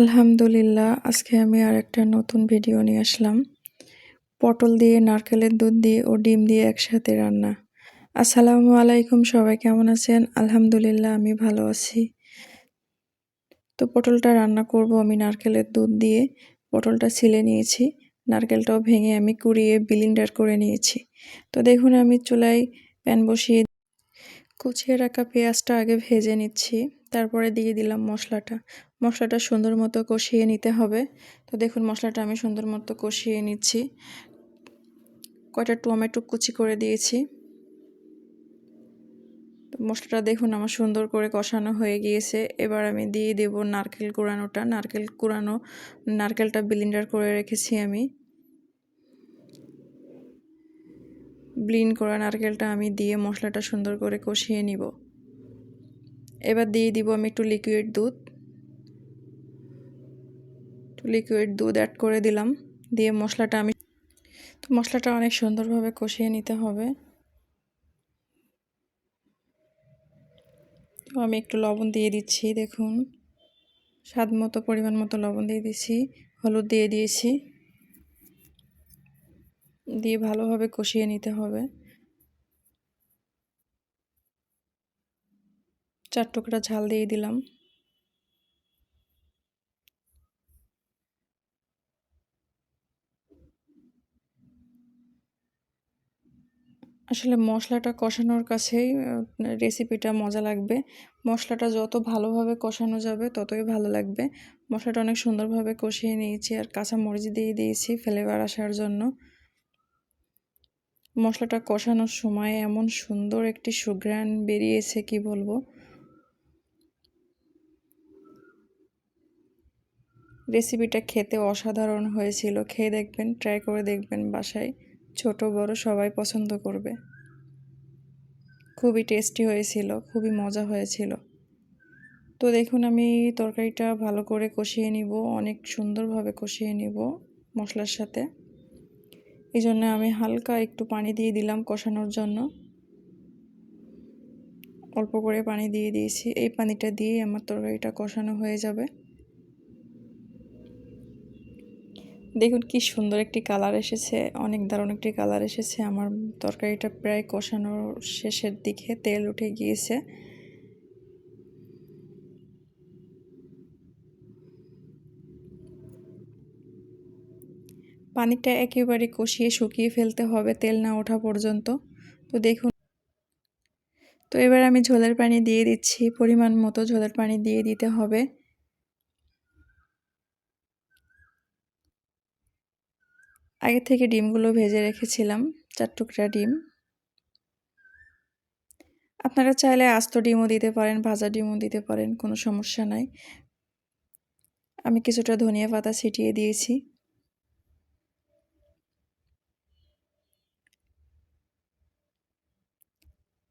আলহামদুলিল্লাহ, আজকে আমি আরেকটা নতুন ভিডিও নিয়ে আসলাম। পটল দিয়ে, নারকেলের দুধ দিয়ে ও ডিম দিয়ে একসাথে রান্না। আসসালামু আলাইকুম, সবাই কেমন আছেন? আলহামদুলিল্লাহ, আমি ভালো আছি। তো পটলটা রান্না করব আমি নারকেলের দুধ দিয়ে। পটলটা ছিলে নিয়েছি, নারকেলটাও ভেঙে আমি কুড়িয়ে ব্লেন্ডার করে নিয়েছি। তো দেখুন, আমি চুলায় প্যান বসিয়ে কুচিয়ে রাখা পেঁয়াজটা আগে ভেজে নিচ্ছি, তারপরে দিয়ে দিলাম মশলাটা সুন্দর মতো কষিয়ে নিতে হবে। তো দেখুন, মশলাটা আমি সুন্দর মতো কষিয়ে নিচ্ছি। কয়টা টমেটো কুচি করে দিয়েছি। তো মশলাটা দেখুন আমার সুন্দর করে কষানো হয়ে গিয়েছে। এবার আমি দিয়ে দেব নারকেলটা ব্লেন্ডার করে রেখেছি আমি। ব্লেন্ড করা নারকেলটা আমি দিয়ে মশলাটা সুন্দর করে কষিয়ে নিব। এবার দিয়ে দিব আমি একটু লিকুইড দুধ অ্যাড করে দিলাম। দিয়ে মশলাটা অনেক সুন্দরভাবে কষিয়ে নিতে হবে। তো আমি একটু লবণ দিয়ে দিচ্ছি, দেখুন স্বাদ মতো পরিমাণ মতো লবণ দিয়ে দিচ্ছি, হলুদ দিয়ে দিয়েছি, দিয়ে ভালোভাবে কষিয়ে নিতে হবে। 4 টুকরা ঝাল দিয়ে দিলাম। আসলে মশলাটা কষানোর কাছেই রেসিপিটা মজা লাগবে। মশলাটা যত ভালোভাবে কষানো যাবে ততই ভালো লাগবে। মশলাটা অনেক সুন্দরভাবে কষিয়ে নিয়েছি, আর কাঁচা মরিচ দিয়ে দিয়েছি ফ্লেভার আসার জন্য। মশলাটা কষানোর সময় এমন সুন্দর একটি সুঘ্রাণ বেরিয়েছে, কি বলবো। রেসিপিটা খেতে অসাধারণ হয়েছিল। খেয়ে দেখবেন, ট্রাই করে দেখবেন বাসায়। ছোট বড় সবাই পছন্দ করবে। খুবই টেস্টি হয়েছিল, খুবই মজা হয়েছিল। তো দেখুন, আমি তরকারিটা ভালো করে কষিয়ে নিব, অনেক সুন্দরভাবে কষিয়ে নিব মশলার সাথে। এই জন্য আমি হালকা একটু পানি দিয়ে দিলাম কষানোর জন্য। অল্প করে পানি দিয়ে দিয়েছি। এই পানিটা দিয়ে আমার তরকারিটা কষানো হয়ে যাবে। দেখুন কি সুন্দর একটি কালার এসেছে, অনেক দারুণ একটি কালার এসেছে। আমার তরকারিটা প্রায় কষানোর শেষের দিকে, তেল উঠে গিয়েছে। পানিটা একেবারে কষিয়ে শুকিয়ে ফেলতে হবে, তেল না ওঠা পর্যন্ত। তো দেখুন, তো এবার আমি ঝোলের পানি দিয়ে দিচ্ছি, পরিমাণ মতো ঝোলের পানি দিয়ে দিতে হবে। আগে থেকে ডিমগুলো ভেজে রেখেছিলাম, 4 টুকরা ডিম। আপনারা চাইলে আস্ত ডিমও দিতে পারেন, ভাজা ডিমও দিতে পারেন, কোনো সমস্যা নাই। আমি কিছুটা ধনিয়া পাতা ছিটিয়ে দিয়েছি।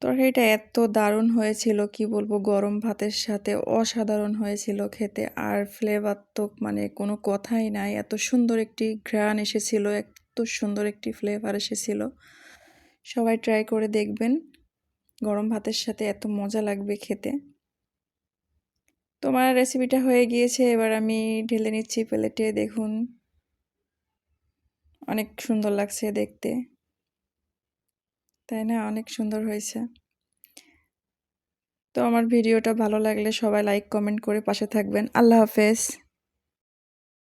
তরকারিটা এত দারুণ হয়েছিল, কি বলবো, গরম ভাতের সাথে অসাধারণ হয়েছিল খেতে। আর ফ্লেভার তো মানে কোনো কথাই নাই, এত সুন্দর একটি ঘ্রাণ এসেছিল, এত সুন্দর একটি ফ্লেভার এসেছিল। সবাই ট্রাই করে দেখবেন, গরম ভাতের সাথে এত মজা লাগবে খেতে। তোমার রেসিপিটা হয়ে গিয়েছে, এবার আমি ঢেলে নিচ্ছি প্লেটে। দেখুন অনেক সুন্দর লাগছে দেখতে, তাই না? অনেক সুন্দর হয়েছে। তো আমার ভিডিওটা ভালো লাগলে সবাই লাইক কমেন্ট করে পাশে থাকবেন। আল্লাহ হাফেজ।